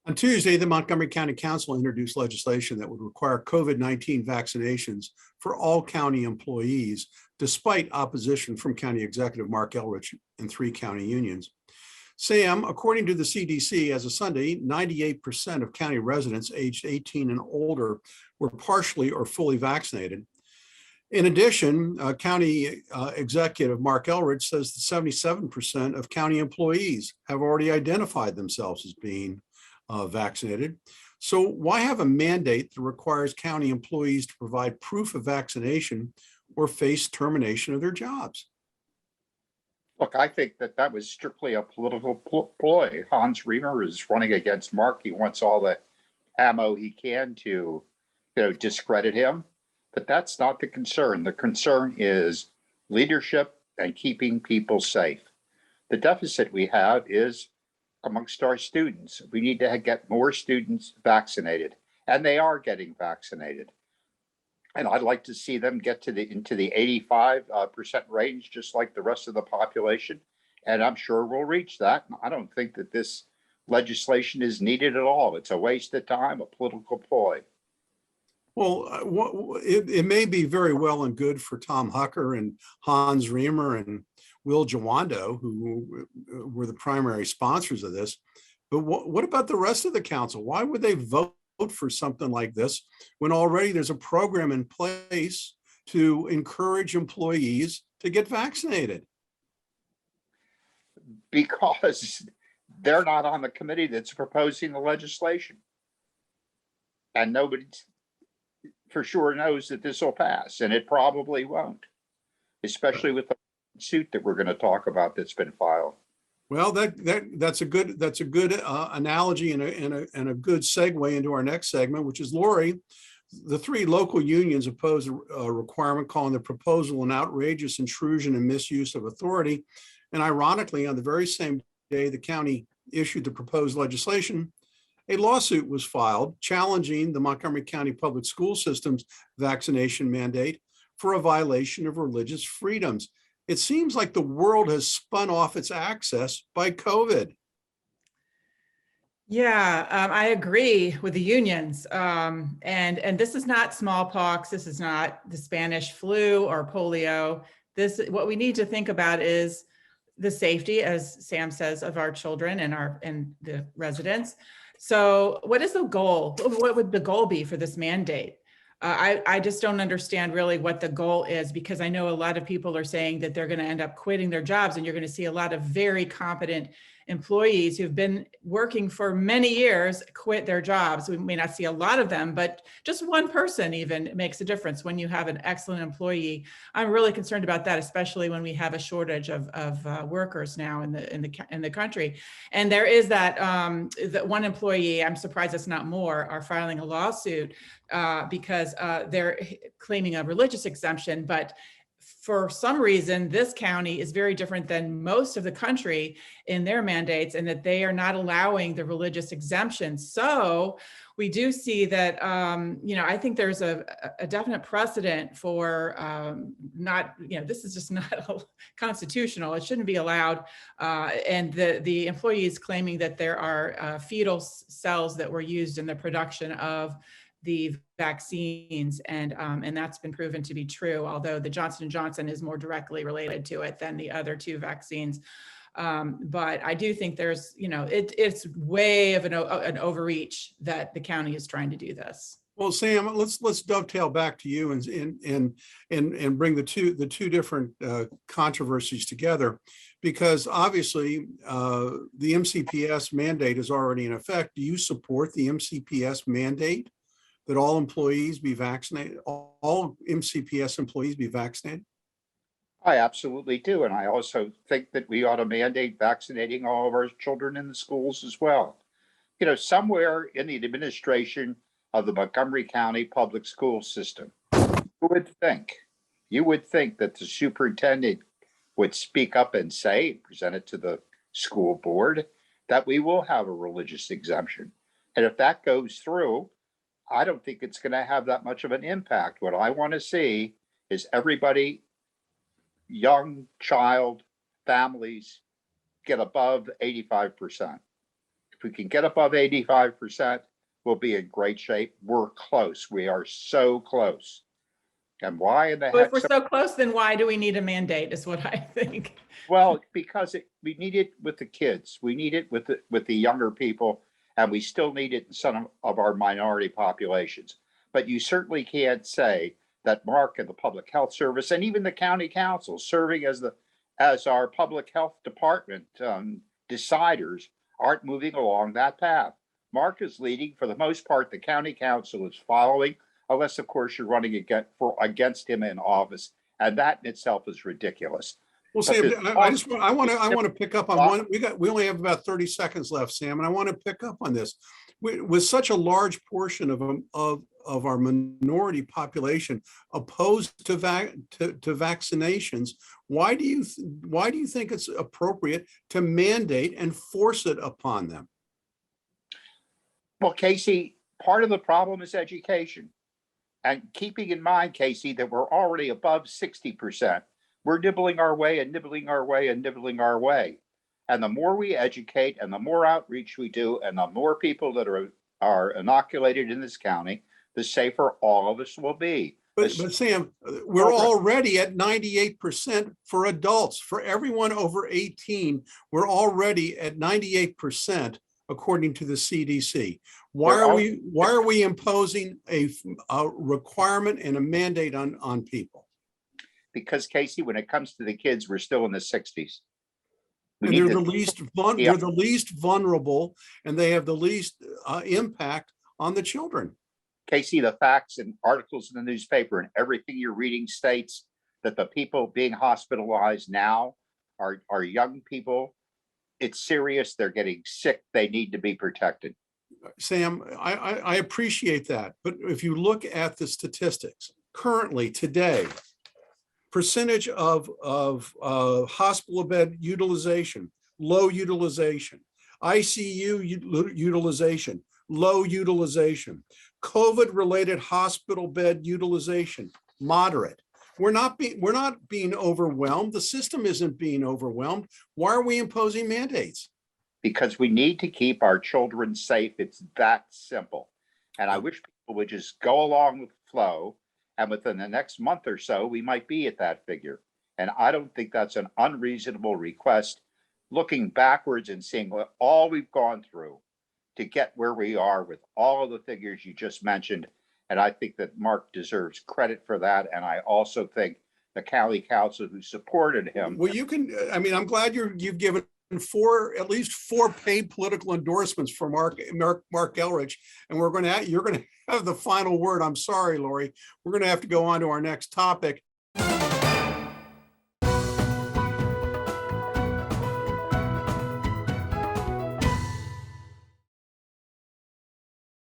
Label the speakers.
Speaker 1: On Tuesday, the Montgomery County Council introduced legislation that would require COVID-19 vaccinations for all county employees, despite opposition from County Executive Mark Elrich and 3 county unions. Sam, according to the CDC, as of Sunday, 98% of county residents aged 18 and older were partially or fully vaccinated. In addition, County Executive Mark Elrich says that 77% of county employees have already identified themselves as being vaccinated. So why have a mandate that requires county employees to provide proof of vaccination or face termination of their jobs?
Speaker 2: Look, I think that was strictly a political ploy. Hans Remer is running against Mark. He wants all the ammo he can to, discredit him. But that's not the concern. The concern is leadership and keeping people safe. The deficit we have is amongst our students. We need to get more students vaccinated, and they are getting vaccinated. And I'd like to see them get into the 85% range, just like the rest of the population. And I'm sure we'll reach that. I don't think that this legislation is needed at all. It's a waste of time, a political ploy.
Speaker 1: Well, it may be very well and good for Tom Hucker and Hans Remer and Will Jawando, who were the primary sponsors of this. But what about the rest of the council? Why would they vote for something like this when already there's a program in place to encourage employees to get vaccinated?
Speaker 2: Because they're not on the committee that's proposing the legislation. And nobody for sure knows that this will pass, and it probably won't, especially with the suit that we're going to talk about that's been filed.
Speaker 1: Well, that's a good analogy and a good segue into our next segment, which is Laurie. The 3 local unions oppose a requirement calling the proposal an outrageous intrusion and misuse of authority. And ironically, on the very same day the county issued the proposed legislation, a lawsuit was filed challenging the Montgomery County Public School System's vaccination mandate for a violation of religious freedoms. It seems like the world has spun off its axis by COVID.
Speaker 3: Yeah, I agree with the unions. And this is not smallpox. This is not the Spanish flu or polio. What we need to think about is the safety, as Sam says, of our children and the residents. So what is the goal? What would the goal be for this mandate? I just don't understand really what the goal is, because I know a lot of people are saying that they're going to end up quitting their jobs, and you're going to see a lot of very competent employees who've been working for many years quit their jobs. We may not see a lot of them, but just one person even makes a difference when you have an excellent employee. I'm really concerned about that, especially when we have a shortage of workers now in the country. And there is that one employee, I'm surprised it's not more, are filing a lawsuit because they're claiming a religious exemption, but for some reason, this county is very different than most of the country in their mandates, and that they are not allowing the religious exemption. So we do see that, I think there's a definite precedent for this is just not constitutional. It shouldn't be allowed. And the employees claiming that there are fetal cells that were used in the production of the vaccines, and that's been proven to be true, although the Johnson & Johnson is more directly related to it than the other 2 vaccines. But I do think there's, it's way of an overreach that the county is trying to do this.
Speaker 1: Well, Sam, let's dovetail back to you and bring the two different controversies together, because obviously the MCPS mandate is already in effect. Do you support the MCPS mandate that all employees be vaccinated, all MCPS employees be vaccinated?
Speaker 2: I absolutely do. And I also think that we ought to mandate vaccinating all of our children in the schools as well. Somewhere in the administration of the Montgomery County Public School System, you would think that the superintendent would speak up and say, present it to the school board, that we will have a religious exemption. And if that goes through, I don't think it's going to have that much of an impact. What I want to see is everybody, young child, families, get above 85%. If we can get above 85%, we'll be in great shape. We're close. We are so close. And why in the
Speaker 3: So if
Speaker 2: heck?
Speaker 3: we're so close, then why do we need a mandate is what I think.
Speaker 2: Well, because we need it with the kids. We need it with the younger people, and we still need it in some of our minority populations. But you certainly can't say that Mark and the Public Health Service and even the county council serving as our public health department deciders aren't moving along that path. Mark is leading. For the most part, the county council is following, unless of course you're running against him in office, and that in itself is ridiculous.
Speaker 1: Well, Sam, I want to pick up on one. We only have about 30 seconds left, Sam, and I want to pick up on this. With such a large portion of our minority population opposed to vaccinations, why do you think it's appropriate to mandate and force it upon them?
Speaker 2: Well, Casey, part of the problem is education. And keeping in mind, Casey, that we're already above 60%. We're nibbling our way and nibbling our way and nibbling our way. And the more we educate and the more outreach we do and the more people that are inoculated in this county, the safer all of us will be.
Speaker 1: But Sam, we're already at 98% for adults. For everyone over 18, we're already at 98%. According to the CDC. Why are we imposing a requirement and a mandate on people?
Speaker 2: Because Casey, when it comes to the kids, we're still in the 60s.
Speaker 1: And they're the least vulnerable, and they have the least impact on the children.
Speaker 2: Casey, the facts and articles in the newspaper and everything you're reading states that the people being hospitalized now are young people. It's serious. They're getting sick. They need to be protected.
Speaker 1: Sam, I appreciate that. But if you look at the statistics currently today, percentage of hospital bed utilization, low utilization, ICU utilization, low utilization, COVID-related hospital bed utilization, moderate. We're not being overwhelmed. The system isn't being overwhelmed. Why are we imposing mandates?
Speaker 2: Because we need to keep our children safe. It's that simple. And I wish people would just go along with the flow. And within the next month or so, we might be at that figure. And I don't think that's an unreasonable request, looking backwards and seeing what all we've gone through to get where we are with all of the figures you just mentioned. And I think that Mark deserves credit for that. And I also think the county council who supported him.
Speaker 1: Well, I'm glad you've given at least four paid political endorsements for Mark Elrich. And you're going to have the final word. I'm sorry, Laurie. We're going to have to go on to our next topic.